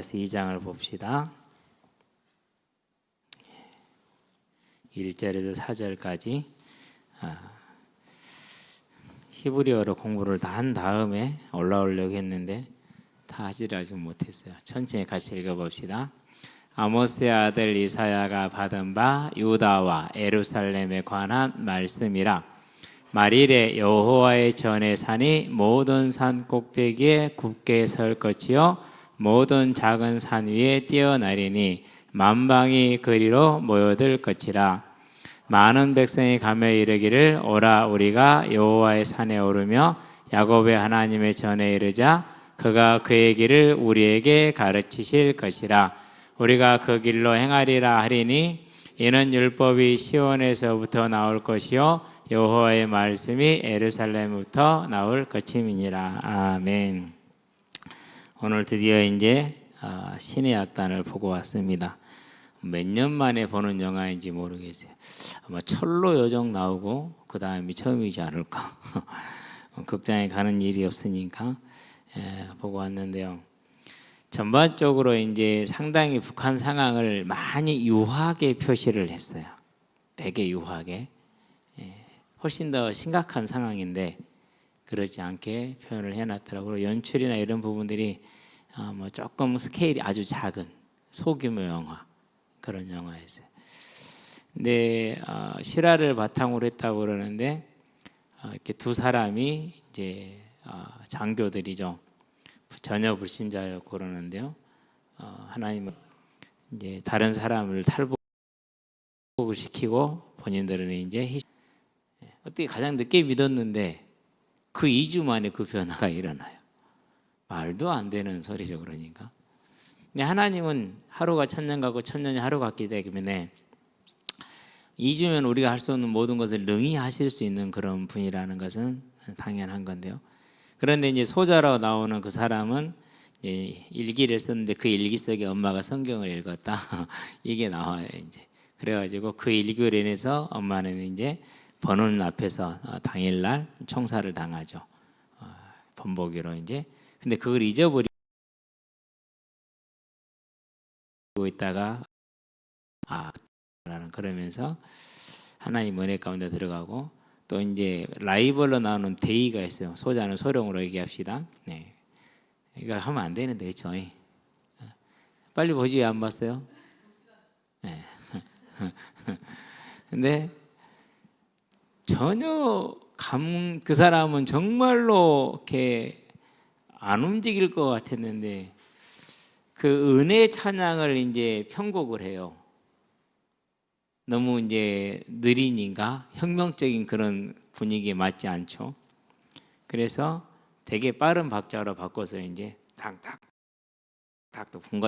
2장을 봅시다. 1절에서 4절까지 히브리어로 공부를 다 한 다음에 올라오려고 했는데 다 하지를 아직 못했어요. 천천히 같이 읽어봅시다. 아모스의 아들 이사야가 받은 바 유다와 예루살렘에 관한 말씀이라. 말일에 여호와의 전에 산이 모든 산 꼭대기에 굳게 설 것이요 모든 작은 산 위에 뛰어나리니 만방이 그리로 모여들 것이라. 많은 백성이 가며 이르기를 오라 우리가 여호와의 산에 오르며 야곱의 하나님의 전에 이르자 그가 그의 길을 우리에게 가르치실 것이라. 우리가 그 길로 행하리라 하리니 이는 율법이 시온에서부터 나올 것이요 여호와의 말씀이 예루살렘부터 나올 것임이니라. 아멘. 오늘 드디어 이제 신의 악단을 보고 왔습니다. 몇 년 만에 보는 영화인지 모르겠어요. 아마 철로 요정 나오고 그 다음이 처음이지 않을까. 극장에 가는 일이 없으니까 보고 왔는데요. 전반적으로 이제 상당히 북한 상황을 많이 유하게 표시를 했어요. 되게 유하게. 훨씬 더 심각한 상황인데 그러지 않게 표현을 해놨더라고요. 연출이나 이런 부분들이 뭐 조금 스케일이 아주 작은 소규모 영화 그런 영화였어요. 근데 실화를 바탕으로 했다고 그러는데 이렇게 두 사람이 이제 장교들이죠. 전혀 불신자였고 그러는데요. 하나님은 이제 다른 사람을 탈북을 시키고 본인들은 이제 어떻게 가장 늦게 믿었는데 그 2주 만에 그 변화가 일어나요. 말도 안 되는 소리죠. 그러니까. 근데 하나님은 하루가 천년 같고 천년이 하루 같기 때문에 2주면 우리가 할 수 없는 모든 것을 능히 하실 수 있는 그런 분이라는 것은 당연한 건데요. 그런데 이제 소자로 나오는 그 사람은 이제 일기를 썼는데 그 일기 속에 엄마가 성경을 읽었다. 이게 나와요. 이제 그래가지고 그 일기로 인해서 엄마는 이제 번원 앞에서 당일날 총살을 당하죠. 번복이로 이제. 근데 그걸 잊어버리고 있다가 그러면서 하나님 은혜 가운데 들어가고 또 이제 라이벌로 나오는 대의가 있어요. 소자는 소령으로 얘기합시다. 네. 이거 하면 안 되는데 그렇죠? 빨리 보지 왜 안 봤어요? 네. 근데 전혀 그 사람은 정말로 이렇게 안 움직일 것 같았는데 그 은혜 찬양을 이제 편곡을 해요. 너무 이제 느리니까 혁명적인 그런 분위기에 맞지 않죠. 그래서 되게 빠른 박자로 바꿔서 이제 탁탁 탁탁 분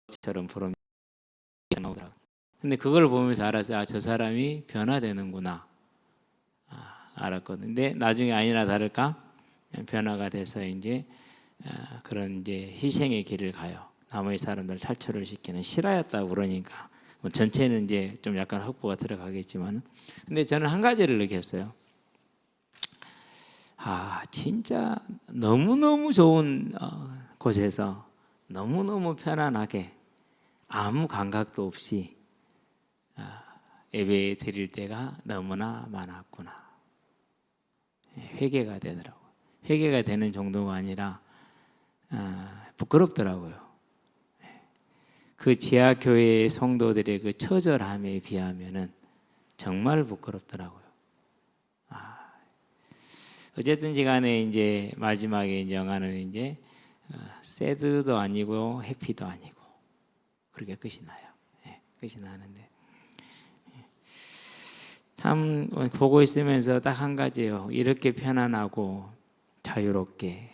것처럼 부르면 나오더라고요. 근데 그걸 보면서 알았어요. 저 사람이 변화되는구나. 알았거든요. 근데 나중에 아니나 다를까 변화가 돼서 이제 그런 이제 희생의 길을 가요. 나머지 사람들 탈출을 시키는 실화였다고 그러니까 뭐 전체는 이제 좀 약간 확보가 들어가겠지만, 근데 저는 한 가지를 느꼈어요. 진짜 너무너무 좋은 곳에서 너무너무 편안하게 아무 감각도 없이 예배 드릴 때가 너무나 많았구나. 회개가 되더라고요. 회개가 되는 정도가 아니라 부끄럽더라고요. 그 지하교회의 성도들의 그 처절함에 비하면은 정말 부끄럽더라고요. 어쨌든지 간에 이제 마지막에 이제 영화는 이제 새드도 아니고 해피도 아니고 그렇게 끝이 나요. 끝이 나는데 참 보고 있으면서 딱 한 가지예요. 이렇게 편안하고 자유롭게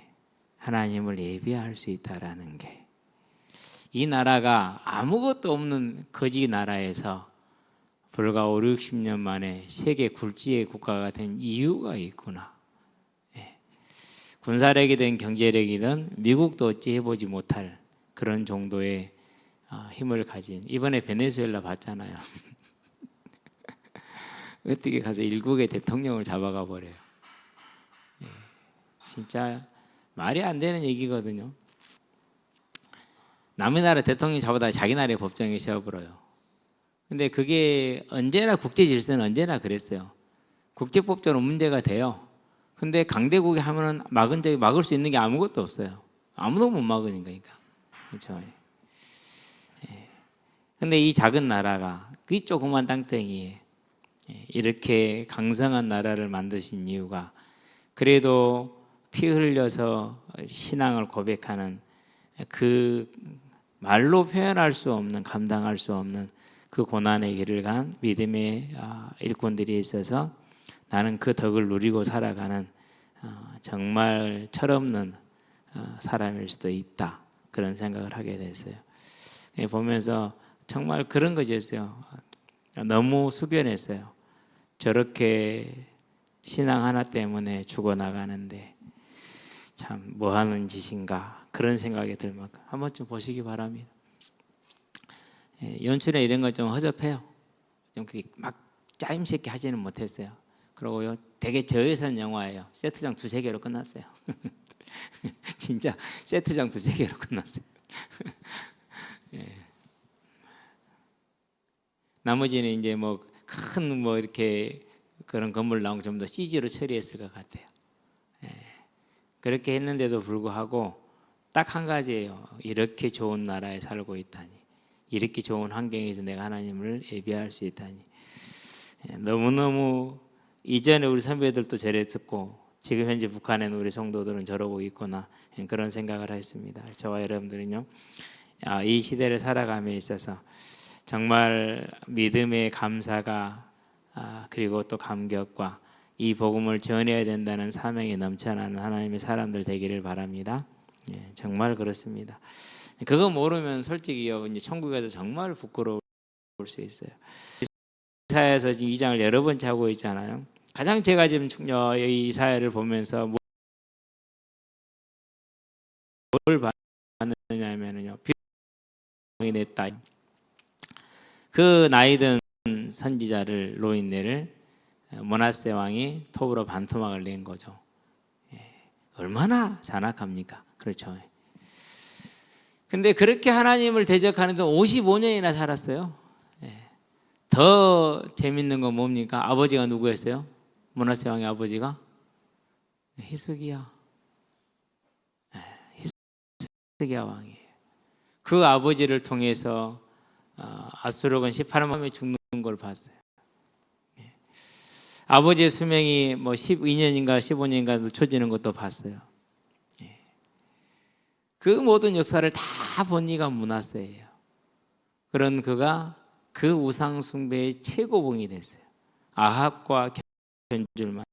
하나님을 예배할 수 있다라는 게, 이 나라가 아무것도 없는 거지 나라에서 불과 5, 60년 만에 세계 굴지의 국가가 된 이유가 있구나. 군사력이든 경제력이든 미국도 어찌 해보지 못할 그런 정도의 힘을 가진, 이번에 베네수엘라 봤잖아요. 어떻게 가서 일국의 대통령을 잡아가 버려요. 진짜 말이 안 되는 얘기거든요. 남의 나라 대통령이 잡아다 자기 나라의 법정에 세워버려요. 근데 그게 언제나 국제 질서는 언제나 그랬어요. 국제법적으로 문제가 돼요. 근데 강대국이 하면은 막을 수 있는 게 아무것도 없어요. 아무도 못 막으니까. 그렇죠. 근데 이 작은 나라가 그 조그만 땅덩이에 이렇게 강성한 나라를 만드신 이유가 그래도 피 흘려서 신앙을 고백하는 그 말로 표현할 수 없는, 감당할 수 없는 그 고난의 길을 간 믿음의 일꾼들이 있어서 나는 그 덕을 누리고 살아가는 정말 철없는 사람일 수도 있다, 그런 생각을 하게 됐어요. 보면서 정말 그런 것이었어요. 너무 숙연했어요. 저렇게 신앙 하나 때문에 죽어나가는데 참 뭐하는 짓인가, 그런 생각이 들 만큼 한번쯤 보시기 바랍니다. 연출에 이런 거 좀 허접해요. 좀 막 짜임새 있게 하지는 못했어요. 그리고요, 되게 저예산 영화예요. 세트장 2-3개로 끝났어요. 진짜 세트장 2-3개로 끝났어요. 나머지는 이제 뭐 큰 이렇게 그런 건물 나오고 좀 더 CG로 처리했을 것 같아요. 그렇게 했는데도 불구하고 딱 한 가지예요. 이렇게 좋은 나라에 살고 있다니, 이렇게 좋은 환경에서 내가 하나님을 예배할 수 있다니. 너무너무 이전에 우리 선배들도 저랬었고 지금 현재 북한에 있는 우리 성도들은 저러고 있구나, 그런 생각을 했습니다. 저와 여러분들은요, 이 시대를 살아감에 있어서 정말 믿음의 감사가 그리고 또 감격과 이 복음을 전해야 된다는 사명이 넘쳐나는 하나님의 사람들 되기를 바랍니다. 정말 그렇습니다. 그거 모르면 솔직히요, 이제 천국에서 정말 부끄러울 수 있어요. 이사야에서 지금 2장을 여러 번 하고 있잖아요. 가장 제가 지금 이 이사야를 보면서 뭘 봤느냐면요, 병이 냈다. 그 나이든 선지자를, 노인네를 므낫세 왕이 톱으로 반토막을 낸 거죠. 얼마나 잔악합니까? 그렇죠. 근데 그렇게 하나님을 대적하는데 55년이나 살았어요. 더 재밌는 건 뭡니까? 아버지가 누구였어요? 므낫세 왕의 아버지가 히스기야. 히스기야 왕이에요. 그 아버지를 통해서 아수르군 18만에 죽는 걸 봤어요. 아버지의 수명이 뭐 12년인가 15년인가 늦춰지는 것도 봤어요. 그 모든 역사를 다 본 이가 므낫세예요. 그런 그가 그 우상 숭배의 최고봉이 됐어요. 아합과 견줄만.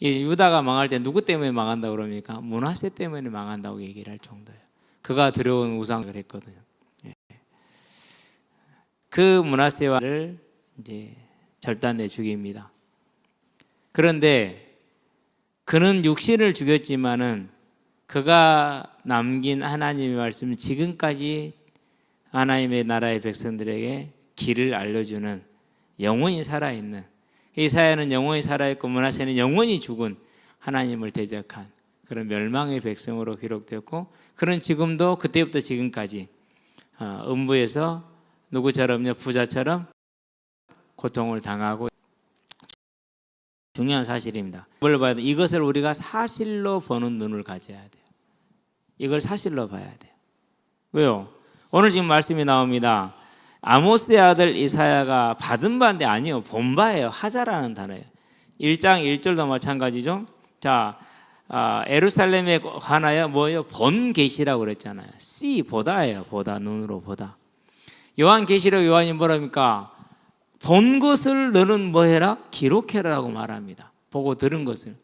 유다가 망할 때 누구 때문에 망한다고 그럽니까? 므낫세 때문에 망한다고 얘기를 할 정도예요. 그가 들여온 우상을 했거든요. 그 므낫세와를 이제 절단내 죽입니다. 그런데 그는 육신을 죽였지만은 그가 남긴 하나님의 말씀은 지금까지 하나님의 나라의 백성들에게 길을 알려주는, 영원히 살아있는, 이사야는 영원히 살아있고 므낫세는 영원히 죽은 하나님을 대적한 그런 멸망의 백성으로 기록되었고, 그는 지금도 그때부터 지금까지 음부에서 누구처럼요? 부자처럼 고통을 당하고, 중요한 사실입니다. 이것을 우리가 사실로 보는 눈을 가져야 돼요. 이걸 사실로 봐야 돼요. 왜요? 오늘 지금 말씀이 나옵니다. 아모스의 아들 이사야가 받은 바인데 아니요, 본 바예요. 하자라는 단어예요. 1장 1절도 마찬가지죠. 자, 예루살렘에 관하여 뭐예요? 본 계시라고 그랬잖아요. see, 보다예요. 보다, 눈으로 보다. 요한계시록 요한이 뭐랍니까? 본 것을 너는 뭐 해라? 기록해라라고 말합니다. 보고 들은 것을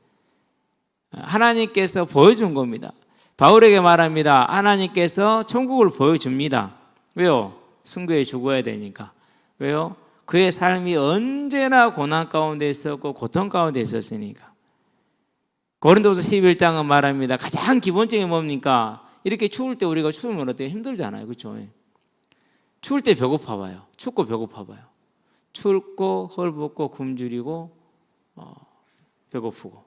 하나님께서 보여준 겁니다. 바울에게 말합니다. 하나님께서 천국을 보여줍니다. 왜요? 순교에 죽어야 되니까. 왜요? 그의 삶이 언제나 고난 가운데 있었고 고통 가운데 있었으니까. 고린도서 11장은 말합니다. 가장 기본적인 뭡니까? 이렇게 추울 때 우리가 추우면 어때요? 힘들잖아요. 그렇죠? 추울 때 배고파 봐요. 춥고 배고파 봐요. 춥고 헐벗고 굶주리고 배고프고.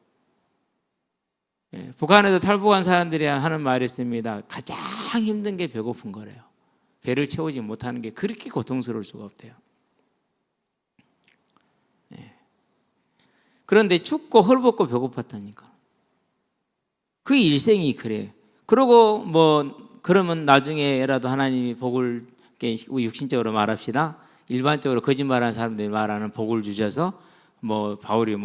북한에서 탈북한 사람들이 하는 말이 있습니다. 가장 힘든 게 배고픈 거래요. 배를 채우지 못하는 게 그렇게 고통스러울 수가 없대요. 그런데 춥고 헐벗고 배고팠다니까. 그 일생이 그래요. 그러고 그러면 나중에라도 하나님이 복을, 육신적으로 말합시다. 일반적으로 거짓말하는 사람들이 말하는 복을 주셔서 바울이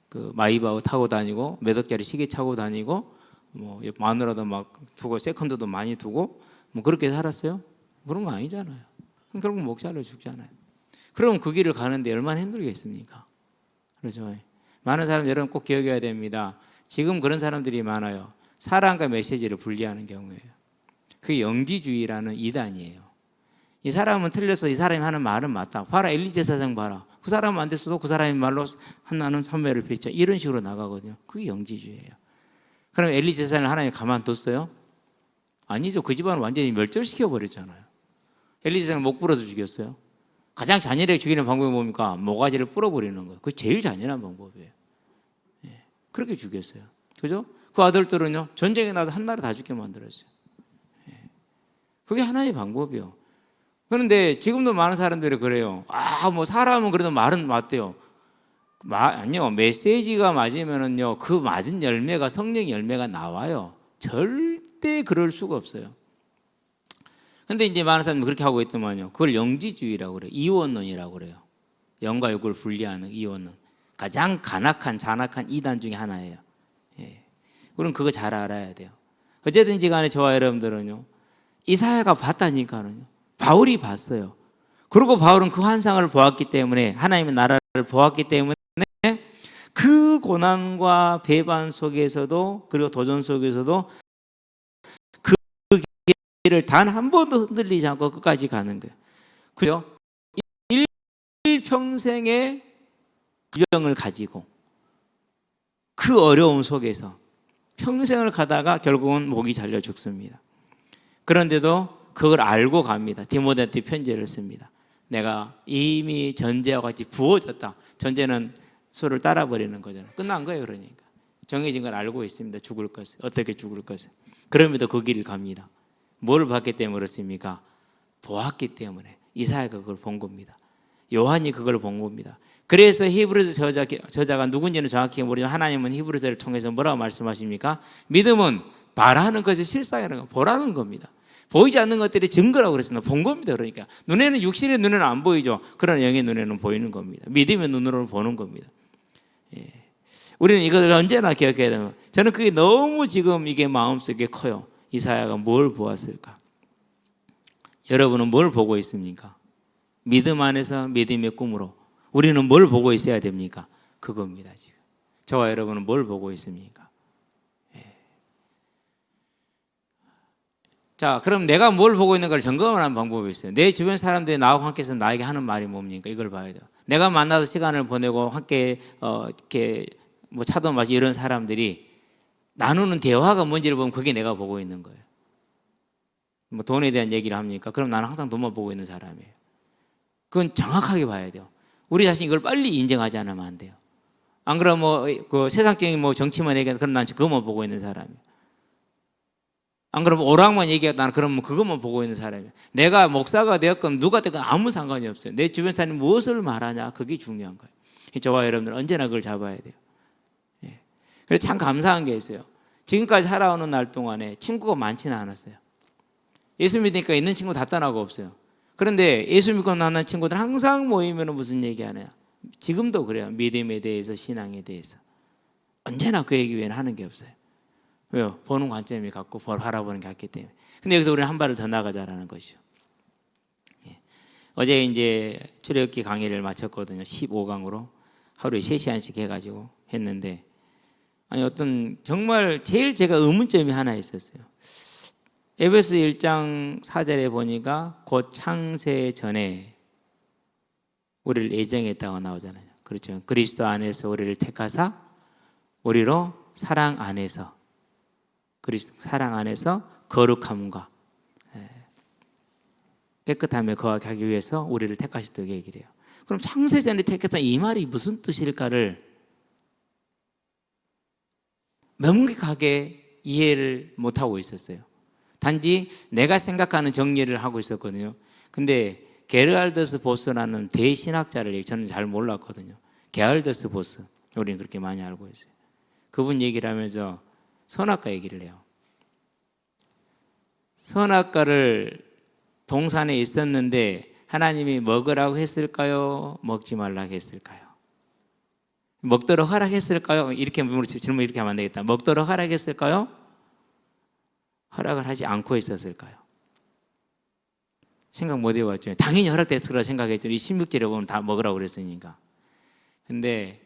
그 마이바흐 타고 다니고 몇 억짜리 시계 차고 다니고 마누라도 두고 세컨드도 많이 두고 그렇게 살았어요? 그런 거 아니잖아요. 결국 목자로 죽잖아요. 그럼 그 길을 가는데 얼마나 힘들겠습니까? 그렇죠. 많은 사람 여러분 꼭 기억해야 됩니다. 지금 그런 사람들이 많아요. 사랑과 메시지를 분리하는 경우에요. 그게 영지주의라는 이단이에요. 이 사람은 틀려서 이 사람이 하는 말은 맞다. 봐라, 엘리 제사장 봐라. 그 사람은 안 됐어도 그 사람의 말로 하나는 선배를 펼쳐. 이런 식으로 나가거든요. 그게 영지주의예요. 그럼 엘리 제사장을 하나님이 가만뒀어요? 아니죠. 그 집안을 완전히 멸절시켜버렸잖아요. 엘리 제사장 목 부러서 죽였어요. 가장 잔인하게 죽이는 방법이 뭡니까? 모가지를 뿌려버리는 거예요. 그게 제일 잔인한 방법이에요. 그렇게 죽였어요. 그죠? 그 아들들은요, 전쟁에 나서 한 나라 다 죽게 만들었어요. 그게 하나의 방법이요. 그런데 지금도 많은 사람들이 그래요. 사람은 그래도 말은 맞대요. 아니요. 메시지가 맞으면은요, 그 맞은 열매가 성령 열매가 나와요. 절대 그럴 수가 없어요. 근데 이제 많은 사람들이 그렇게 하고 있더만요. 그걸 영지주의라고 그래요. 이원론이라고 그래요. 영과 육을 분리하는 이원론. 가장 잔악한 이단 중에 하나예요. 그럼 그거 잘 알아야 돼요. 어쨌든지 간에 저와 여러분들은요, 이사야가 봤다니까는요. 바울이 봤어요. 그리고 바울은 그 환상을 보았기 때문에, 하나님의 나라를 보았기 때문에 그 고난과 배반 속에서도, 그리고 도전 속에서도 그 길을 단 한 번도 흔들리지 않고 끝까지 가는 거예요. 그죠? 일평생의 병을 가지고 그 어려움 속에서 평생을 가다가 결국은 목이 잘려 죽습니다. 그런데도 그걸 알고 갑니다. 디모데한테 편지를 씁니다. 내가 이미 전제와 같이 부어졌다. 전제는 소를 따라버리는 거잖아요. 끝난 거예요. 그러니까 정해진 걸 알고 있습니다. 죽을 것을, 어떻게 죽을 것을. 그럼에도 그 길을 갑니다. 뭘 봤기 때문에 그렇습니까? 보았기 때문에. 이사야가 그걸 본 겁니다. 요한이 그걸 본 겁니다. 그래서 히브리서 저자가 누군지는 정확히 모르지만 하나님은 히브리서를 통해서 뭐라고 말씀하십니까? 믿음은 바라는 것이 실상이라는 거, 보라는 겁니다. 보이지 않는 것들이 증거라고 그랬습니다. 본 겁니다. 그러니까 눈에는, 육신의 눈에는 안 보이죠. 그러나 영의 눈에는 보이는 겁니다. 믿음의 눈으로 보는 겁니다. 우리는 이것을 언제나 기억해야 됩니다. 저는 그게 너무 지금 이게 마음속에 커요. 이사야가 뭘 보았을까? 여러분은 뭘 보고 있습니까? 믿음 안에서 믿음의 꿈으로 우리는 뭘 보고 있어야 됩니까? 그겁니다. 지금 저와 여러분은 뭘 보고 있습니까? 자, 그럼 내가 뭘 보고 있는가를 점검하는 방법이 있어요. 내 주변 사람들이 나하고 함께 있으면 나에게 하는 말이 뭡니까? 이걸 봐야 돼요. 내가 만나서 시간을 보내고 함께 이렇게 차도 마시고 이런 사람들이 나누는 대화가 뭔지를 보면 그게 내가 보고 있는 거예요. 돈에 대한 얘기를 합니까? 그럼 나는 항상 돈만 보고 있는 사람이에요. 그건 정확하게 봐야 돼요. 우리 자신이 이걸 빨리 인정하지 않으면 안 돼요. 안 그러면 그 세상적인 정치만 얘기하면 그럼 난 그것만 보고 있는 사람이에요. 안 그러면 오락만 얘기하다 나는 그러면 그것만 보고 있는 사람이에요. 내가 목사가 되었건 누가 되건 아무 상관이 없어요. 내 주변 사람이 무엇을 말하냐, 그게 중요한 거예요. 저와 여러분들 언제나 그걸 잡아야 돼요. 그래서 참 감사한 게 있어요. 지금까지 살아오는 날 동안에 친구가 많지는 않았어요. 예수 믿으니까 있는 친구 다 떠나고 없어요. 그런데 예수 믿고 만난 친구들 항상 모이면 무슨 얘기 하냐? 지금도 그래요. 믿음에 대해서, 신앙에 대해서. 언제나 그 얘기 외에는 하는 게 없어요. 왜요? 보는 관점이 같고 바라보는 게 같기 때문에. 근데 여기서 우리는 한 발을 더 나가자라는 것이죠. 어제 이제 출애굽기 강의를 마쳤거든요. 15강으로 하루에 3시간씩 해가지고 했는데, 아니 어떤 정말 제일 제가 의문점이 하나 있었어요. 에베소 1장 4절에 보니까 곧 창세 전에 우리를 예정했다고 나오잖아요. 그렇죠. 그리스도 안에서 우리를 택하사 우리로 사랑 안에서, 그리스도 사랑 안에서 거룩함과 깨끗함에 거하게 하기 위해서 우리를 택하셨다고 얘기를 해요. 그럼 창세전에 택했던 이 말이 무슨 뜻일까를 명확하게 이해를 못하고 있었어요. 단지 내가 생각하는 정리를 하고 있었거든요. 근데 게르할더스 보스라는 대신학자를 저는 잘 몰랐거든요. 게르할더스 보스, 우리는 그렇게 많이 알고 있어요. 그분 얘기를 하면서 선악과 얘기를 해요. 선악과를 동산에 있었는데 하나님이 먹으라고 했을까요? 먹지 말라고 했을까요? 먹도록 허락했을까요? 이렇게 질문 이렇게 하면 안 되겠다. 먹도록 허락했을까요? 허락을 하지 않고 있었을까요? 생각 못 해봤죠. 당연히 허락됐을 거라 생각했죠. 이 16절에 보면 다 먹으라고 그랬으니까. 근데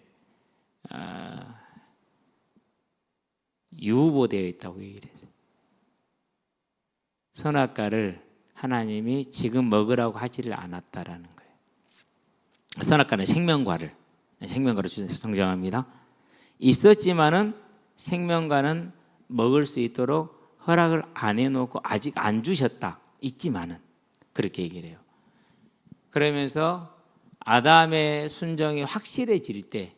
유보되어 있다고 얘기를 했어요. 선악과를 하나님이 지금 먹으라고 하지를 않았다라는 거예요. 선악과는 생명과를 정정합니다. 있었지만은 생명과는 먹을 수 있도록 허락을 안 해놓고 아직 안 주셨다. 있지만은 그렇게 얘기를 해요. 그러면서 아담의 순종이 확실해질 때,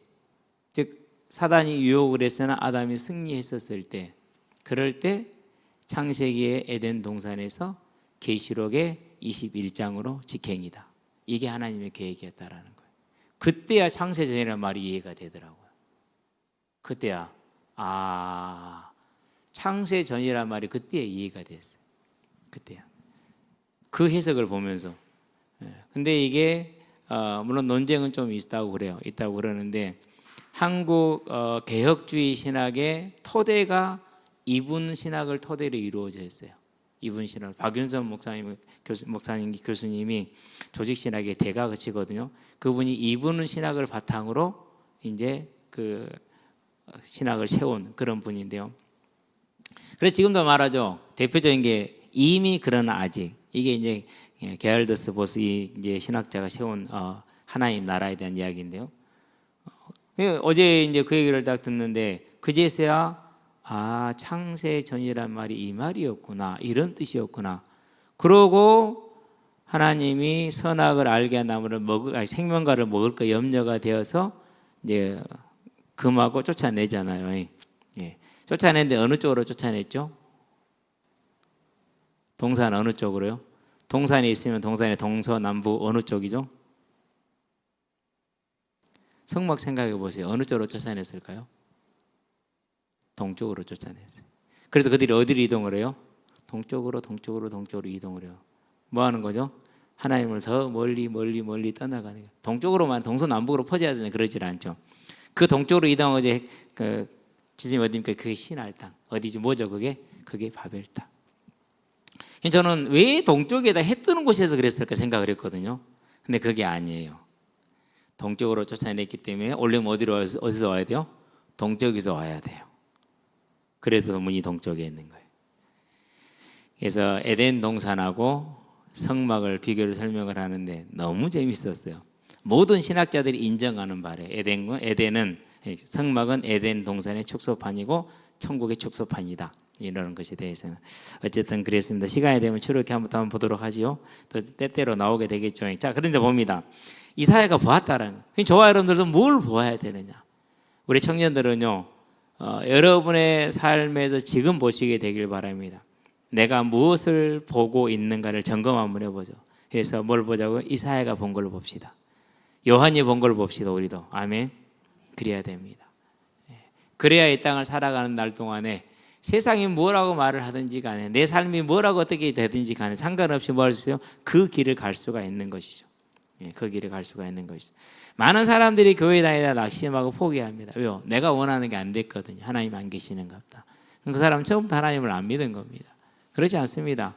즉 사단이 유혹을 했으나 아담이 승리했었을 때, 그럴 때 창세기의 에덴 동산에서 계시록의 21장으로 직행이다. 이게 하나님의 계획이었다라는 거예요. 그때야 창세전이라는 말이 이해가 되더라고요. 그때야 창세전이라는 말이 그때야 이해가 됐어요. 그때야. 그 해석을 보면서. 근데 이게 물론 논쟁은 좀 있다고 그러는데 한국 개혁주의 신학의 토대가 이분 신학을 토대로 이루어져 있어요. 이분 신학. 박윤선 교수님이 조직 신학의 대가시거든요. 그분이 이분 신학을 바탕으로 이제 그 신학을 세운 그런 분인데요. 그래서 지금도 말하죠. 대표적인 게 이미 그러나 아직. 이게 이제 게알더스 보스 이제 신학자가 세운 하나님 나라에 대한 이야기인데요. 어제 이제 그 얘기를 딱 듣는데 그제서야 창세전이란 말이 이 말이었구나, 이런 뜻이었구나. 그러고 하나님이 선악을 알게 한 나무를 생명과를 먹을 거 염려가 되어서 이제 금하고 쫓아내잖아요. 예. 쫓아냈는데 어느 쪽으로 쫓아냈죠? 동산 어느 쪽으로요? 동산에 있으면 동산의 동서남북 어느 쪽이죠? 성막 생각해 보세요. 어느 쪽으로 쫓아냈을까요? 동쪽으로 쫓아냈어요. 그래서 그들이 어디로 이동을 해요? 동쪽으로 이동을 해요. 뭐 하는 거죠? 하나님을 더 멀리 떠나가는 거예요. 동쪽으로만 동서남북으로 퍼져야 되는 그러질 않죠. 그 동쪽으로 이동하고 이제 그 주님 어디입니까? 그게 신할 땅. 어디지 뭐죠 그게? 그게 바벨 땅. 저는 왜 동쪽에다 해 뜨는 곳에서 그랬을까 생각을 했거든요. 근데 그게 아니에요. 동쪽으로 쫓아냈기 때문에 오려면 어디서 와야 돼요? 동쪽에서 와야 돼요. 그래서 문이 동쪽에 있는 거예요. 그래서 에덴 동산하고 성막을 비교를 설명을 하는데 너무 재밌었어요. 모든 신학자들이 인정하는 바래. 에덴은 성막은 에덴 동산의 축소판이고 천국의 축소판이다. 이러는 것에 대해서는 어쨌든 그랬습니다. 시간이 되면 추록해 한번 보도록 하지요. 또 때때로 나오게 되겠죠. 자, 그런데 봅니다. 이사야가 보았다라는 거예요. 저와 여러분들도 뭘 보아야 되느냐? 우리 청년들은요, 여러분의 삶에서 지금 보시게 되길 바랍니다. 내가 무엇을 보고 있는가를 점검 한번 해보죠. 그래서 뭘 보자고요? 이사야가 본 걸로 봅시다. 요한이 본 걸로 봅시다. 우리도. 아멘. 그래야 됩니다. 그래야 이 땅을 살아가는 날 동안에 세상이 뭐라고 말을 하든지 간에 내 삶이 뭐라고 어떻게 되든지 간에 상관없이 뭐 할 수 있어요? 그 길을 갈 수가 있는 것이죠. 그 길을 갈 수가 있는 것이죠. 많은 사람들이 교회 다니다 낙심하고 포기합니다. 왜요? 내가 원하는 게 안 됐거든요. 하나님 안 계시는가 보다. 그 사람은 처음부터 하나님을 안 믿은 겁니다. 그렇지 않습니다.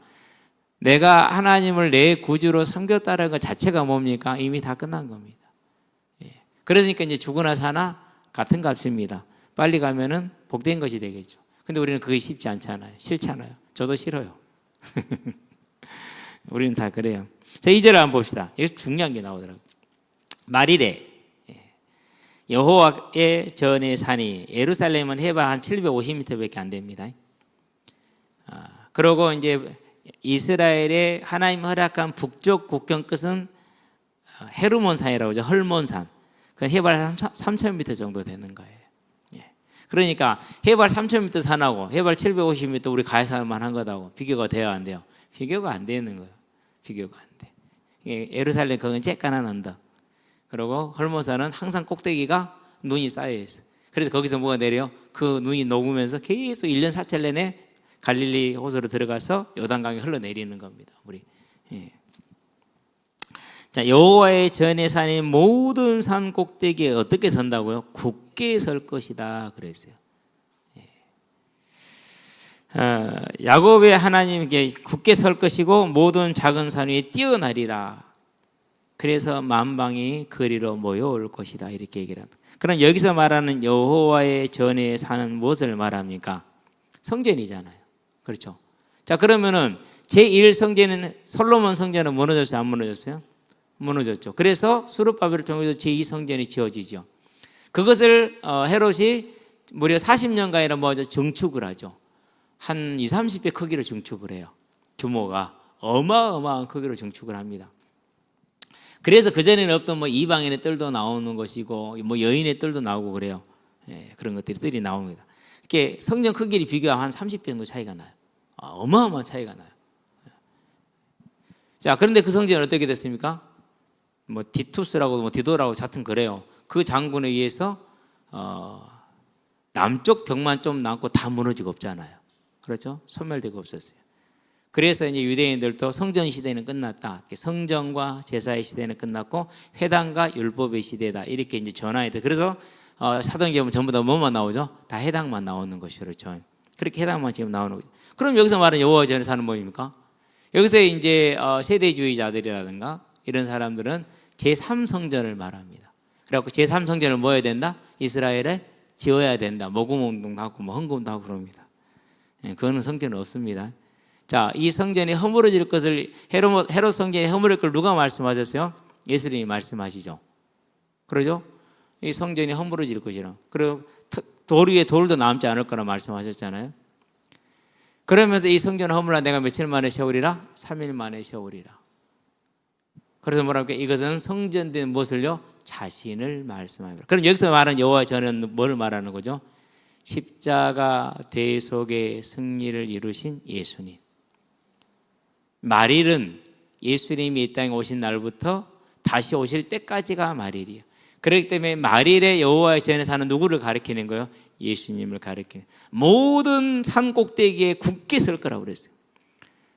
내가 하나님을 내 구주로 섬겼다는 것 자체가 뭡니까? 이미 다 끝난 겁니다. 그러니까 이제 죽으나 사나 같은 값입니다. 빨리 가면은 복된 것이 되겠죠. 근데 우리는 그게 쉽지 않잖아요. 싫잖아요. 저도 싫어요. 우리는 다 그래요. 자, 2절을 한번 봅시다. 여기서 중요한 게 나오더라고요. 말이래. 여호와의 전의 산이 예루살렘은 해봐 한 750m밖에 안 됩니다. 그리고 이제 이스라엘의 하나님 허락한 북쪽 국경 끝은 헤르몬산이라고 하죠. 헐몬산. 그 해발 한 3,000m 정도 되는 거예요. 그러니까 해발 3,000m 산하고 해발 750m 우리 가야살만 한 것하고 비교가 돼야 안 돼요? 비교가 안 되는 거예요. 비교가 안 돼. 예루살렘 그건 쬐깐한 언덕. 그리고 헐모산은 항상 꼭대기가 눈이 쌓여 있어요. 그래서 거기서 뭐가 내려요? 그 눈이 녹으면서 계속 1년 4찰 내내 갈릴리 호수로 들어가서 요단강에 흘러내리는 겁니다. 우리. 예. 자, 여호와의 전에 사는 모든 산 꼭대기에 어떻게 선다고요? 굳게 설 것이다 그랬어요. 야곱의 하나님께 굳게 설 것이고 모든 작은 산 위에 뛰어나리라. 그래서 만방이 그리로 모여올 것이다 이렇게 얘기를 합니다. 그럼 여기서 말하는 여호와의 전에 사는 무엇을 말합니까? 성전이잖아요. 그렇죠? 자, 그러면은 제1성전은 솔로몬 성전은 무너졌어요? 안 무너졌어요? 무너졌죠. 그래서 수르바벨을 통해서 제2성전이 지어지죠. 그것을 헤롯이 무려 40년간이나 뭐 증축을 하죠. 한 20, 30배 크기로 증축을 해요. 규모가 어마어마한 크기로 증축을 합니다. 그래서 그전에는 없던 뭐 이방인의 뜰도 나오는 것이고 뭐 여인의 뜰도 나오고 그래요. 예, 그런 것들이 뜰이 나옵니다. 이렇게 성전 크기를 비교하면 한 30배 정도 차이가 나요. 어마어마한 차이가 나요. 자, 그런데 그 성전은 어떻게 됐습니까? 뭐 디투스라고 뭐 디도라고 하여튼 그래요. 그 장군에 의해서 남쪽 벽만 좀 남고 다 무너지고 없잖아요. 그렇죠? 소멸되고 없었어요. 그래서 이제 유대인들도 성전 시대는 끝났다. 성전과 제사의 시대는 끝났고 회당과 율법의 시대다. 이렇게 이제 전환이 돼. 그래서 사도행전 전부 다 뭐만 나오죠? 다 해당만 나오는 것이죠. 그렇죠? 그렇게 해당만 지금 나오는 거죠. 그럼 여기서 말하는 여호와 전에 사는 뭐입니까? 여기서 이제 세대주의자들이라든가 이런 사람들은 제3성전을 말합니다. 그래갖고 제3성전을 뭐 해야 된다? 이스라엘에 지어야 된다. 모금운동도 하고 뭐 헌금도 하고 그럽니다. 그거는 성전은 없습니다. 자, 이 성전이 허물어질 것을 헤롯 성전이 허물어질 걸 누가 말씀하셨어요? 예수님이 말씀하시죠. 그러죠? 이 성전이 허물어질 것이라. 그리고 돌 위에 돌도 남지 않을 거라 말씀하셨잖아요. 그러면서 이 성전을 허물라 내가 며칠 만에 세우리라? 3일 만에 세우리라. 그래서 뭐라고 이것은 성전된 무엇을요? 자신을 말씀합니다. 그럼 여기서 말하는 여호와 전은 뭘 말하는 거죠? 십자가 대속의 승리를 이루신 예수님. 말일은 예수님이 이 땅에 오신 날부터 다시 오실 때까지가 말일이에요. 그렇기 때문에 말일에 여호와의 전에 사는 누구를 가리키는 거예요? 예수님을 가리키는. 모든 산 꼭대기에 굳게 설 거라고 그랬어요.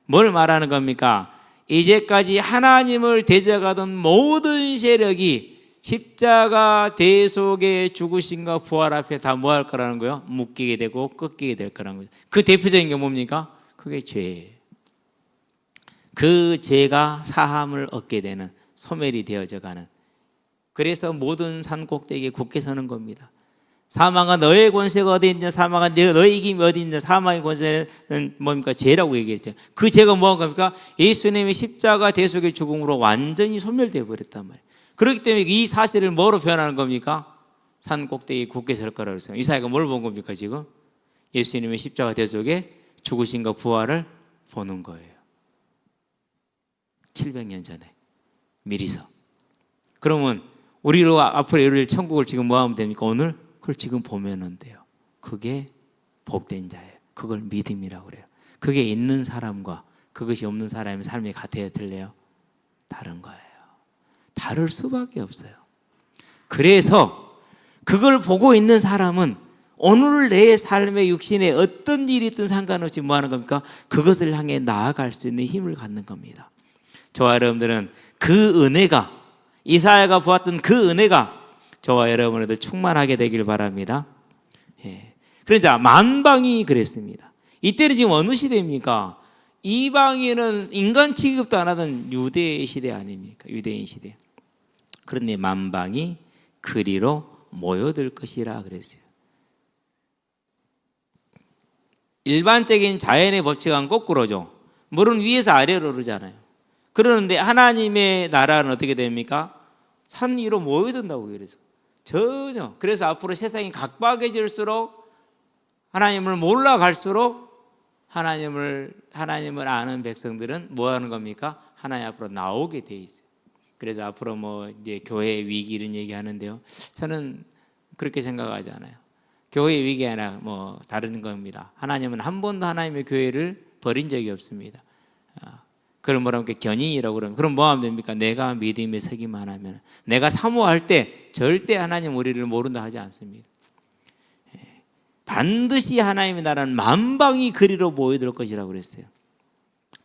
뭘 말하는 겁니까? 이제까지 하나님을 대적하던 모든 세력이 십자가 대속의 죽으심과 부활 앞에 다 뭐 할 거라는 거예요? 묶이게 되고 꺾이게 될 거라는 거죠. 그 대표적인 게 뭡니까? 그게 죄예요. 그 죄가 사함을 얻게 되는, 소멸이 되어져 가는. 그래서 모든 산 꼭대기에 굳게 서는 겁니다. 사망아 너의 권세가 어디 있냐? 사망아 너의 이김이 어디 있냐? 사망의 권세는 뭡니까? 죄라고 얘기했죠. 그 죄가 뭐한 겁니까? 예수님의 십자가 대속의 죽음으로 완전히 소멸되어 버렸단 말이에요. 그렇기 때문에 이 사실을 뭐로 표현하는 겁니까? 산 꼭대기에 굳게 설 거라고 했어요. 이사야가 뭘 본 겁니까 지금? 예수님의 십자가 대속의 죽으심과 부활을 보는 거예요. 700년 전에 미리서. 그러면 우리로 앞으로 이룰 천국을 지금 뭐 하면 됩니까? 오늘 그걸 지금 보면은 돼요. 그게 복된 자예요. 그걸 믿음이라고 그래요. 그게 있는 사람과 그것이 없는 사람의 삶이 같아야 들려요? 다른 거예요. 다를 수밖에 없어요. 그래서 그걸 보고 있는 사람은 오늘 내 삶의 육신에 어떤 일이 있든 상관없이 뭐 하는 겁니까? 그것을 향해 나아갈 수 있는 힘을 갖는 겁니다. 저와 여러분들은 그 은혜가, 이사야가 보았던 그 은혜가 저와 여러분에도 충만하게 되길 바랍니다. 예. 그러자 만방이 그랬습니다. 이때는 지금 어느 시대입니까? 이방인은 인간 취급도 안 하던 유대 시대 아닙니까? 유대인 시대. 그런데 만방이 그리로 모여들 것이라 그랬어요. 일반적인 자연의 법칙은 거꾸로죠. 물은 위에서 아래로 오르잖아요. 그러는데 하나님의 나라는 어떻게 됩니까? 산 위로 모여든다고 그래서. 전혀. 그래서 앞으로 세상이 각박해질수록 하나님을 몰라갈수록 하나님을 아는 백성들은 뭐 하는 겁니까? 하나님 앞으로 나오게 돼 있어요. 그래서 앞으로 뭐 이제 교회 위기 이런 얘기 하는데요. 저는 그렇게 생각하지 않아요. 교회 위기가 아니라 뭐 다른 겁니다. 하나님은 한 번도 하나님의 교회를 버린 적이 없습니다. 그걸 뭐라고 견인이라고 그러면, 그럼 뭐 하면 됩니까? 내가 믿음에 서기만 하면, 내가 사모할 때 절대 하나님 우리를 모른다 하지 않습니다. 반드시 하나님의 나라는 만방이 그리로 모여들 것이라고 그랬어요.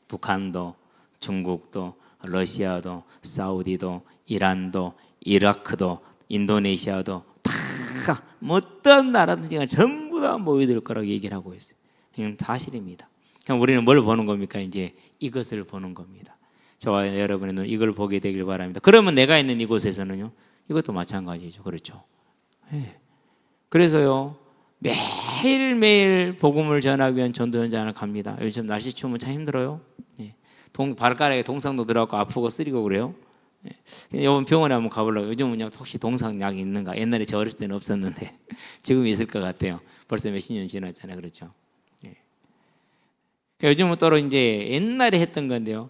북한도, 중국도, 러시아도, 사우디도, 이란도, 이라크도, 인도네시아도 다 어떤 나라든지 전부 다 모여들 거라고 얘기를 하고 있어요. 이건 사실입니다. 그럼 우리는 뭘 보는 겁니까? 이제 이것을 보는 겁니다. 저와 여러분의 눈 이걸 보게 되길 바랍니다. 그러면 내가 있는 이곳에서는요, 이것도 마찬가지죠. 그렇죠? 네. 그래서요, 매일매일 복음을 전하기 위한 전도 현장을 갑니다. 요즘 날씨 추우면 참 힘들어요. 네. 발가락에 동상도 들어가고 아프고 쓰리고 그래요. 네. 이번 병원에 한번 가보려고. 요즘은 혹시 동상약이 있는가? 옛날에 저 어렸을 때는 없었는데 지금 있을 것 같아요. 벌써 몇십 년 지났잖아요. 그렇죠? 네. 요즘은 또 이제 옛날에 했던 건데요,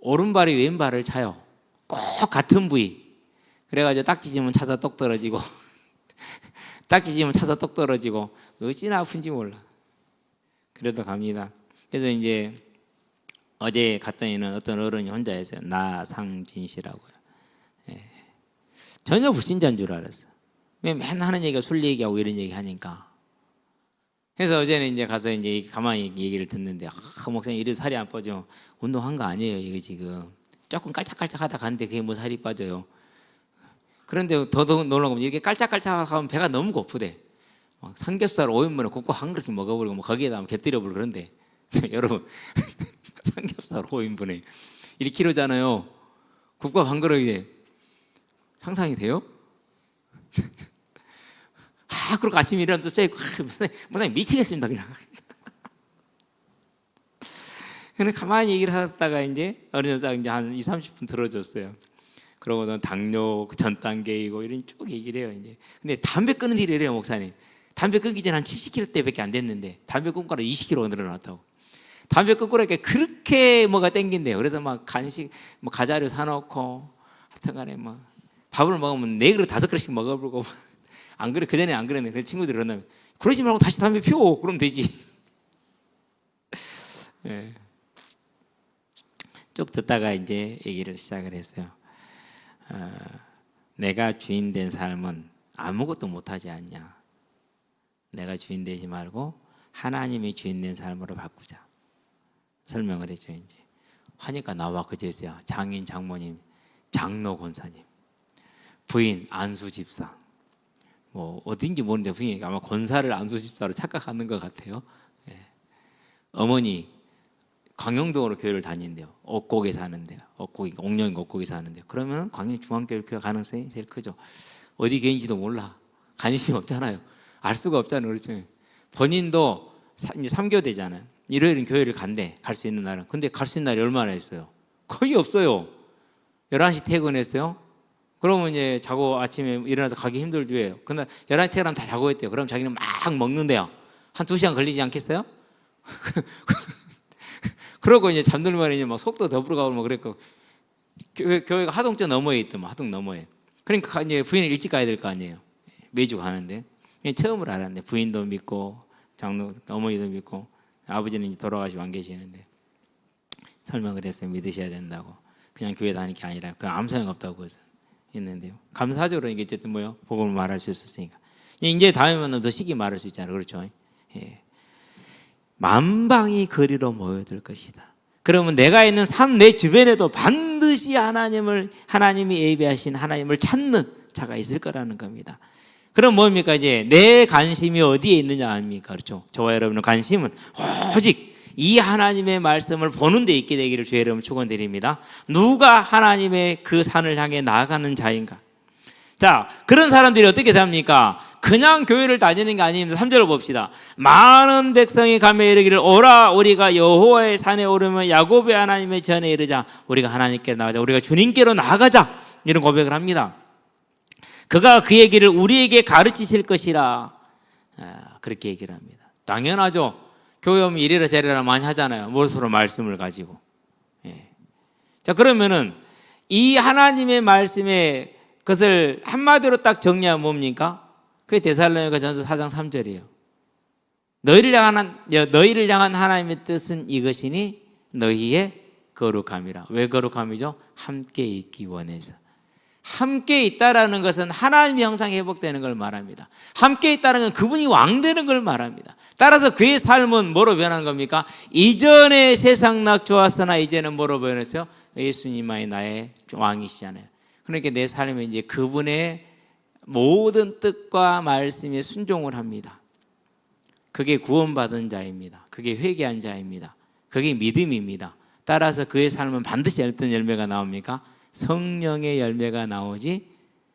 오른발이 왼발을 차요. 꼭 같은 부위. 그래가지고 딱지지면 차서 똑 떨어지고 딱지지면 차서 똑 떨어지고 어찌나 아픈지 몰라. 그래도 갑니다. 그래서 이제 어제 갔더니는 어떤 어른이 혼자 했어요. 나상진 씨라고요. 예. 전혀 불신자인 줄 알았어. 맨날 하는 얘기가 술 얘기하고 이런 얘기 하니까. 그래서 어제는 이제 가서 이제 가만히 얘기를 듣는데, 목사님 이래서 살이 안 빠져. 운동한 거 아니에요. 이거 지금 조금 깔짝깔짝 하다 갔는데 그게 뭐 살이 빠져요. 그런데 더 놀라운 건 이렇게 깔짝깔짝 하면 배가 너무 고프대. 막 삼겹살 5인분에 국밥 한 그릇 먹어버리고 뭐 거기에다 곁들여버리고 그런데 여러분 삼겹살 5인분에 1kg잖아요. 국밥 한 그릇에 상상이 돼요? 그리고 아침에 일어나서 쪄있고 목사님 미치겠습니다 그냥. 그냥 가만히 얘기를 하다가 이제 어느덧 이제 한 20-30분 들어줬어요. 그러고는 당뇨 전 단계이고 이런 쭉 얘기를 해요. 이제 근데 담배 끊는 일이 이래요. 목사님 담배 끊기 전에 한 70kg대밖에 안 됐는데 담배 끊고 20kg가 늘어났다고. 담배 끊고 이렇게 그렇게 뭐가 땡긴대요. 그래서 막 간식 뭐 과자류 사놓고 하여튼간에 뭐 밥을 먹으면 4그릇 5그릇씩 먹어보고 안 그래, 그전에 안 그랬네. 그래서 친구들이 그런다면 그러지 말고 다시 담배 피워. 그럼 되지. 네. 쭉 듣다가 이제 얘기를 시작을 했어요. 내가 주인 된 삶은 아무것도 못하지 않냐. 내가 주인 되지 말고 하나님이 주인 된 삶으로 바꾸자. 설명을 했죠. 이제 하니까 나와 그제서야 장인, 장모님, 장로 권사님, 부인 안수 집사, 뭐 어딘지 모르는데 부인이 아마 권사를 안수 집사로 착각하는 것 같아요. 예. 어머니 광영동으로 교회를 다닌대요. 옥곡에 사는데요. 옥령 옥곡에 사는데요. 그러면 광영 중앙교회 교회 가능성이 제일 크죠. 어디 교회인지도 몰라. 관심이 없잖아요. 알 수가 없잖아요. 그렇죠. 본인도 이제 3교대잖아요. 일요일은 교회를 간대. 갈 수 있는 날은. 근데 갈 수 있는 날이 얼마나 있어요? 거의 없어요. 11시 퇴근했어요. 그러면 이제 자고 아침에 일어나서 가기 힘들죠. 왜요? 근데 11시 퇴근하면 다 자고 있대요. 그럼 자기는 막 먹는데요. 한 2시간 걸리지 않겠어요? 그러고 이제 잠들면 이제 막 속도 더 불어가고 뭐 그랬고, 교회가 하동저 너머에 있더만, 하동 너머에. 그러니까 이제 부인은 일찍 가야 될 거 아니에요. 매주 가는데. 처음으로 알았는데 부인도 믿고 장로 어머니도 믿고 아버지는 이제 돌아가시고 안 계시는데 설명을 했어요. 믿으셔야 된다고. 그냥 교회 다니는 게 아니라 그냥 아무 소용 없다고 했는데요. 감사적으로 이게 어쨌든 뭐요, 복음을 말할 수 있었으니까. 이제 다음에는 더 쉽게 말할 수 있잖아요. 그렇죠? 예. 만방이 그리로 모여들 것이다. 그러면 내가 있는 삶 내 주변에도 반드시 하나님이 예비하신 하나님을 찾는 자가 있을 거라는 겁니다. 그럼 뭡니까? 이제 내 관심이 어디에 있느냐 아닙니까? 그렇죠? 저와 여러분의 관심은 오직 이 하나님의 말씀을 보는 데 있게 되기를 주의 이름으로 축원드립니다. 누가 하나님의 그 산을 향해 나아가는 자인가? 자, 그런 사람들이 어떻게 삽니까? 그냥 교회를 다니는 게 아닙니다. 3절을 봅시다. 많은 백성이 가며 이르기를 오라, 우리가 여호와의 산에 오르면 야곱의 하나님의 전에 이르자. 우리가 하나님께 나가자. 우리가 주님께로 나아가자. 이런 고백을 합니다. 그가 그 얘기를 우리에게 가르치실 것이라. 그렇게 얘기를 합니다. 당연하죠. 교회 오면 이래라 저래라 많이 하잖아요. 무엇으로 말씀을 가지고. 예. 자, 그러면은 이 하나님의 말씀에 그것을 한마디로 딱 정리하면 뭡니까? 그게 데살로니가 전서 4장 3절이에요. 너희를 향한 하나님의 뜻은 이것이니 너희의 거룩함이라. 왜 거룩함이죠? 함께 있기 원해서. 함께 있다라는 것은 하나님의 형상이 회복되는 걸 말합니다. 함께 있다는 건 그분이 왕되는 걸 말합니다. 따라서 그의 삶은 뭐로 변하는 겁니까? 이전에 세상 낙 좋았으나 이제는 뭐로 변했어요? 예수님만이 나의 왕이시잖아요. 그러니까 내 삶에 이제 그분의 모든 뜻과 말씀에 순종을 합니다. 그게 구원받은 자입니다. 그게 회개한 자입니다. 그게 믿음입니다. 따라서 그의 삶은 반드시 어떤 열매가 나옵니까? 성령의 열매가 나오지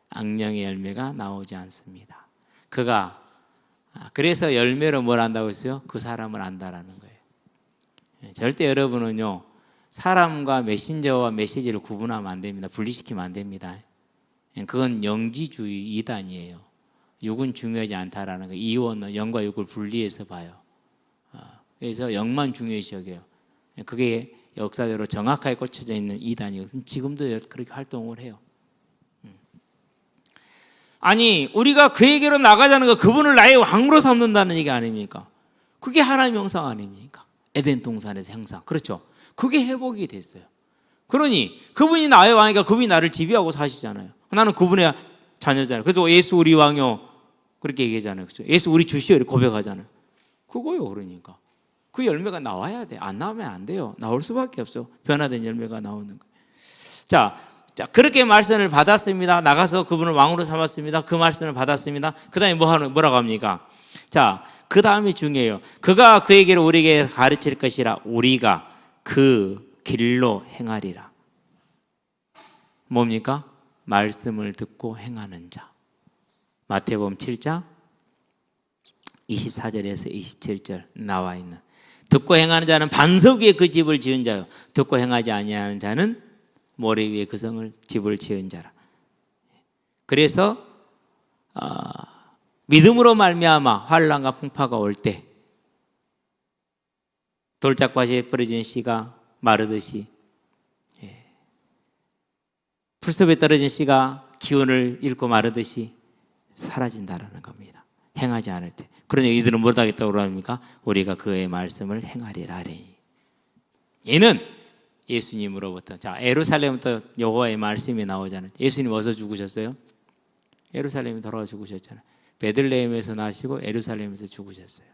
악령의 열매가 나오지 않습니다. 그래서 열매로 뭘 안다고 했어요? 그 사람을 안다라는 거예요. 절대 여러분은요, 사람과 메신저와 메시지를 구분하면 안 됩니다. 분리시키면 안 됩니다. 그건 영지주의 이단이에요. 육은 중요하지 않다라는 거예요. 이원은 영과 육을 분리해서 봐요. 그래서 영만 중요시 여겨요. 그게 역사적으로 정확하게 꽂혀져 있는 이단이거든요. 지금도 그렇게 활동을 해요. 아니, 우리가 그에게로 나가자는 거, 그분을 나의 왕으로 삼는다는 얘기 아닙니까? 그게 하나님의 형상 아닙니까? 에덴 동산에서 형상. 그렇죠? 그게 회복이 됐어요. 그러니 그분이 나의 왕이니까 그분이 나를 지배하고 사시잖아요. 나는 그분의 자녀잖아요. 그래서 예수 우리 왕이요, 그렇게 얘기하잖아요. 그렇죠? 예수 우리 주시오, 이렇게 고백하잖아요. 그거요. 그러니까 그 열매가 나와야 돼. 안 나오면 안 돼요. 나올 수밖에 없어. 변화된 열매가 나오는 거예요. 자, 그렇게 말씀을 받았습니다. 나가서 그분을 왕으로 삼았습니다. 그 말씀을 받았습니다. 그 다음에 뭐라고 합니까? 자, 그 다음이 중요해요. 그가 그에게로 우리에게 가르칠 것이라 우리가 그 길로 행하리라. 뭡니까? 말씀을 듣고 행하는 자. 마태복음 7장 24절에서 27절 나와 있는, 듣고 행하는 자는 반석 위에 그 집을 지은 자요, 듣고 행하지 아니하는 자는 모래 위에 그 집을 지은 자라. 그래서 믿음으로 말미암아 환난과 풍파가 올 때 돌짝밭에 뿌려진 씨가 마르듯이, 풀숲에 떨어진 씨가 기운을 잃고 마르듯이 사라진다라는 겁니다. 행하지 않을 때. 그러니 이들은 못하겠다고 그러니까 우리가 그의 말씀을 행하리라. 얘는 예수님으로부터, 자, 예루살렘부터 여호와의 말씀이 나오잖아요. 예수님 어디서 죽으셨어요? 예루살렘에 돌아가 죽으셨잖아요. 베들레헴에서 나시고 예루살렘에서 죽으셨어요.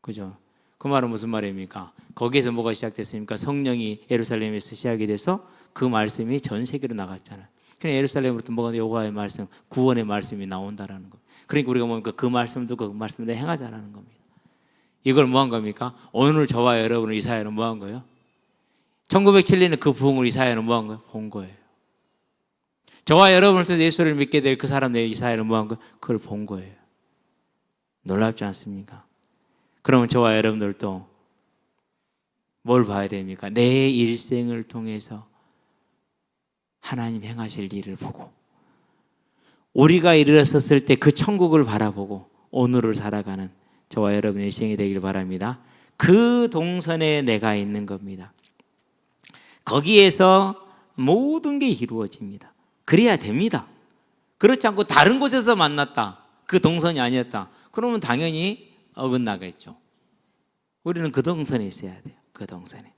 그죠? 그 말은 무슨 말입니까? 거기에서 뭐가 시작됐습니까? 성령이 예루살렘에서 시작이 돼서 그 말씀이 전 세계로 나갔잖아요. 그러니까 예루살렘으로부터 뭐가 여호와의 말씀, 구원의 말씀이 나온다라는 거. 그러니까 우리가 뭡니까? 그 말씀을 듣고 그 말씀을 행하자라는 겁니다. 이걸 뭐 한 겁니까? 오늘 저와 여러분을 이사야는 뭐 한 거예요? 1907년에 그 부흥을 이사야는 뭐 한 거예요? 본 거예요. 저와 여러분을 통해서 예수를 믿게 될 그 사람 내 이사야는 뭐 한 거예요? 그걸 본 거예요. 놀랍지 않습니까? 그러면 저와 여러분들도 뭘 봐야 됩니까? 내 일생을 통해서 하나님 행하실 일을 보고, 우리가 일어섰을 때 그 천국을 바라보고 오늘을 살아가는 저와 여러분의 일생이 되길 바랍니다. 그 동선에 내가 있는 겁니다. 거기에서 모든 게 이루어집니다. 그래야 됩니다. 그렇지 않고 다른 곳에서 만났다, 그 동선이 아니었다, 그러면 당연히 어긋나겠죠. 우리는 그 동선에 있어야 돼요. 그 동선에.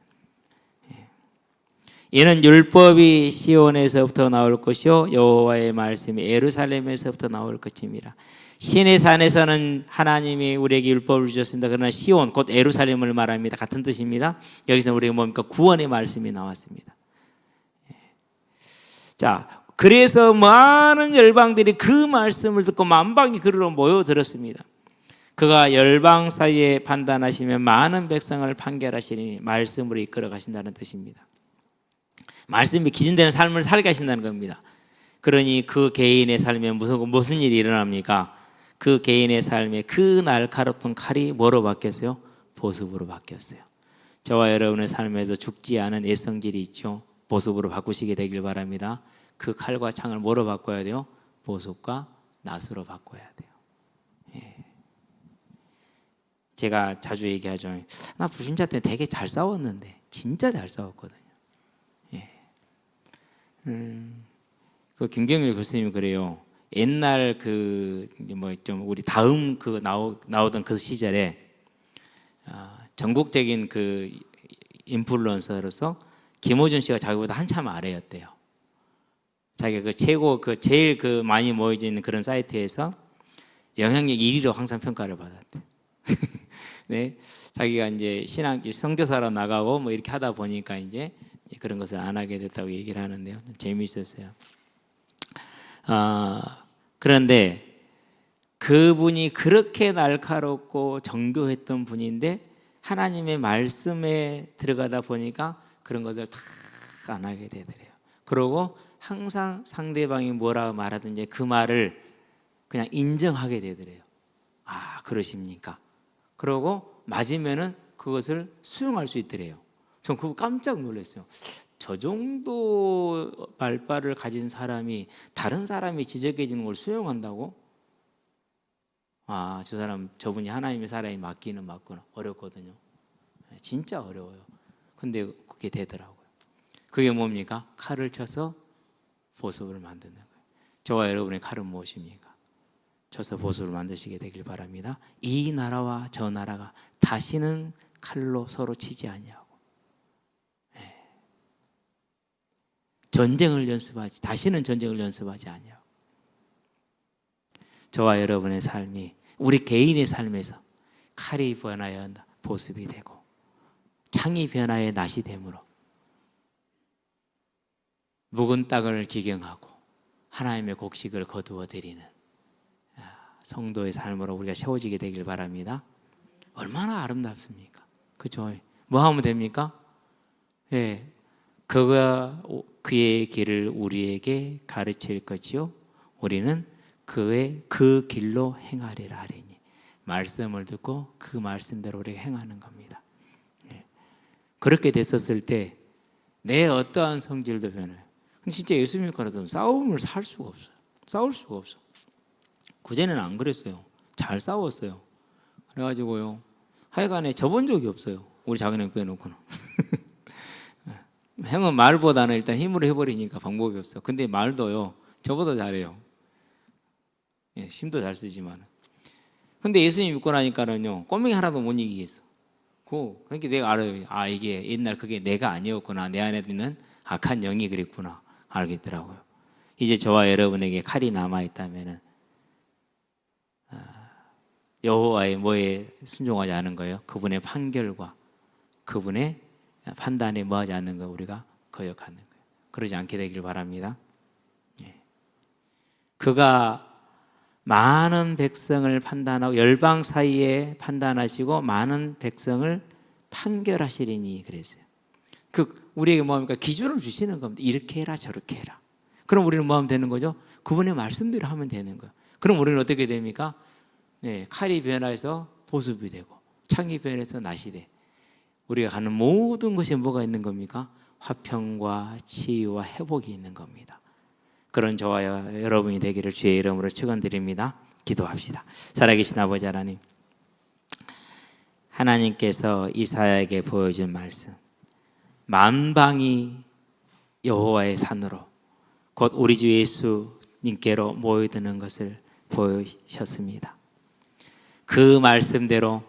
이는 율법이 시온에서부터 나올 것이요 여호와의 말씀이 예루살렘에서부터 나올 것입니다. 신의 산에서는 하나님이 우리에게 율법을 주셨습니다. 그러나 시온, 곧 예루살렘을 말합니다. 같은 뜻입니다. 여기서 우리가 뭡니까? 구원의 말씀이 나왔습니다. 자, 그래서 많은 열방들이 그 말씀을 듣고 만방이 그리로 모여들었습니다. 그가 열방 사이에 판단하시면 많은 백성을 판결하시니 말씀으로 이끌어 가신다는 뜻입니다. 말씀이 기준되는 삶을 살게 하신다는 겁니다. 그러니 그 개인의 삶에 무슨 일이 일어납니까? 그 개인의 삶에 그 날카롭던 칼이 뭐로 바뀌었어요? 보습으로 바뀌었어요. 저와 여러분의 삶에서 죽지 않은 애성질이 있죠. 보습으로 바꾸시게 되길 바랍니다. 그 칼과 창을 뭐로 바꿔야 돼요? 보습과 낫으로 바꿔야 돼요. 제가 자주 얘기하죠. 나 불신자 때 되게 잘 싸웠는데, 진짜 잘 싸웠거든요. 그 김경일 교수님이 그래요. 옛날 그 이제 뭐 좀 우리 다음 그 나오던 그 시절에 전국적인 그 인플루언서로서 김호준 씨가 자기보다 한참 아래였대요. 자기가 그 최고 그 제일 그 많이 모여져 있는 그런 사이트에서 영향력 1위로 항상 평가를 받았대. 네, 자기가 이제 신앙 선교사로 나가고 뭐 이렇게 하다 보니까 이제 그런 것을 안 하게 됐다고 얘기를 하는데요. 재미있었어요. 그런데 그분이 그렇게 날카롭고 정교했던 분인데 하나님의 말씀에 들어가다 보니까 그런 것을 다 안 하게 되더래요. 그러고 항상 상대방이 뭐라고 말하든지 그 말을 그냥 인정하게 되더래요. 아, 그러십니까? 그러고 맞으면은 그것을 수용할 수 있더래요. 전 그거 깜짝 놀랐어요. 저 정도 말빨을 가진 사람이 다른 사람이 지적해 주는 걸 수용한다고? 아, 저분이 하나님의 사람이 맞기는 맞구나. 어렵거든요. 진짜 어려워요. 근데 그게 되더라고요. 그게 뭡니까? 칼을 쳐서 보습을 만드는 거예요. 저와 여러분의 칼은 무엇입니까? 쳐서 보습을 만드시게 되길 바랍니다. 이 나라와 저 나라가 다시는 칼로 서로 치지 아니하고 다시는 전쟁을 연습하지 아니하고 저와 여러분의 삶이 우리 개인의 삶에서 칼이 변하여 보습이 되고 창이 변하여 낫이 되므로 묵은 땅을 기경하고 하나님의 곡식을 거두어 드리는 성도의 삶으로 우리가 세워지게 되길 바랍니다. 얼마나 아름답습니까? 그죠? 뭐 하면 됩니까? 예, 그가 그의 길을 우리에게 가르칠 것이요 우리는 그 길로 행하리라 하리니. 말씀을 듣고 그 말씀대로 우리가 행하는 겁니다. 예. 그렇게 됐었을 때 내 어떠한 성질도 변해요. 근데 진짜 예수 믿고라도 싸움을 살 수가 없어요. 싸울 수가 없어. 그전에는 안 그랬어요. 잘 싸웠어요. 그래가지고요 하여간에 져본 적이 없어요. 우리 작은 형 빼놓고는. 형은 말보다는 일단 힘으로 해버리니까 방법이 없어. 근데 말도요 저보다 잘해요. 예, 힘도 잘 쓰지만. 근데 예수님 믿고 나니까는요 꼬맹이 하나도 못 이기겠어. 그러니까 내가 알아요. 아, 이게 옛날 그게 내가 아니었구나. 내 안에 있는 악한 영이 그랬구나 알겠더라고요. 이제 저와 여러분에게 칼이 남아 있다면은 여호와의 뭐에 순종하지 않은 거예요? 그분의 판결과 그분의 판단에 뭐하지 않는 거 우리가 거역하는 거예요. 그러지 않게 되길 바랍니다. 예. 그가 많은 백성을 판단하고 열방 사이에 판단하시고 많은 백성을 판결하시리니 그랬어요. 우리에게 뭐합니까? 기준을 주시는 겁니다. 이렇게 해라 저렇게 해라. 그럼 우리는 뭐 하면 되는 거죠? 그분의 말씀대로 하면 되는 거예요. 그럼 우리는 어떻게 됩니까? 네, 칼이 변해서 보습이 되고 창이 변해서 낫이 돼. 우리가 가는 모든 것에 뭐가 있는 겁니까? 화평과 치유와 회복이 있는 겁니다. 그런 저와 여러분이 되기를 주의 이름으로 축원드립니다. 기도합시다. 살아계신 아버지 하나님, 하나님께서 이사야에게 보여준 말씀, 만방이 여호와의 산으로 곧 우리 주 예수님께로 모여드는 것을 보여주셨습니다. 그 말씀대로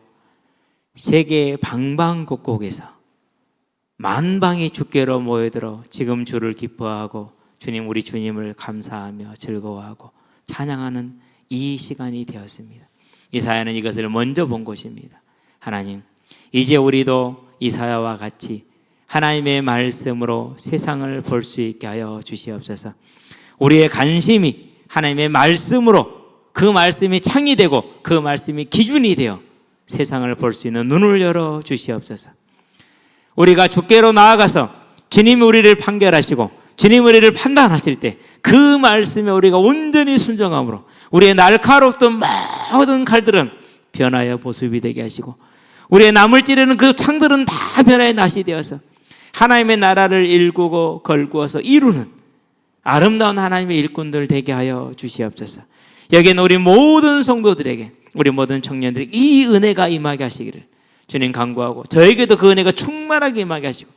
세계 방방곡곡에서 만방이 주께로 모여들어 지금 주를 기뻐하고 주님, 우리 주님을 감사하며 즐거워하고 찬양하는 이 시간이 되었습니다. 이사야는 이것을 먼저 본 것입니다. 하나님, 이제 우리도 이사야와 같이 하나님의 말씀으로 세상을 볼 수 있게 하여 주시옵소서. 우리의 관심이 하나님의 말씀으로, 그 말씀이 창이 되고 그 말씀이 기준이 되어 세상을 볼 수 있는 눈을 열어 주시옵소서. 우리가 주께로 나아가서 주님이 우리를 판결하시고 주님 우리를 판단하실 때 그 말씀에 우리가 온전히 순종함으로 우리의 날카롭던 모든 칼들은 변하여 보습이 되게 하시고 우리의 남을 찌르는 그 창들은 다 변하여 낫이 되어서 하나님의 나라를 일구고 걸구어서 이루는 아름다운 하나님의 일꾼들 되게 하여 주시옵소서. 여기는 우리 모든 성도들에게, 우리 모든 청년들에게 이 은혜가 임하게 하시기를 주님 간구하고 저에게도 그 은혜가 충만하게 임하게 하시고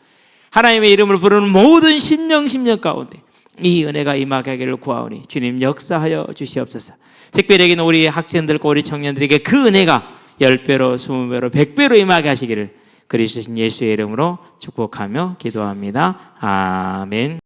하나님의 이름을 부르는 모든 심령 가운데 이 은혜가 임하게 하기를 구하오니 주님 역사하여 주시옵소서. 특별히 여기는 우리 학생들과 우리 청년들에게 그 은혜가 10배로 20배로 100배로 임하게 하시기를 그리스도 예수의 이름으로 축복하며 기도합니다. 아멘.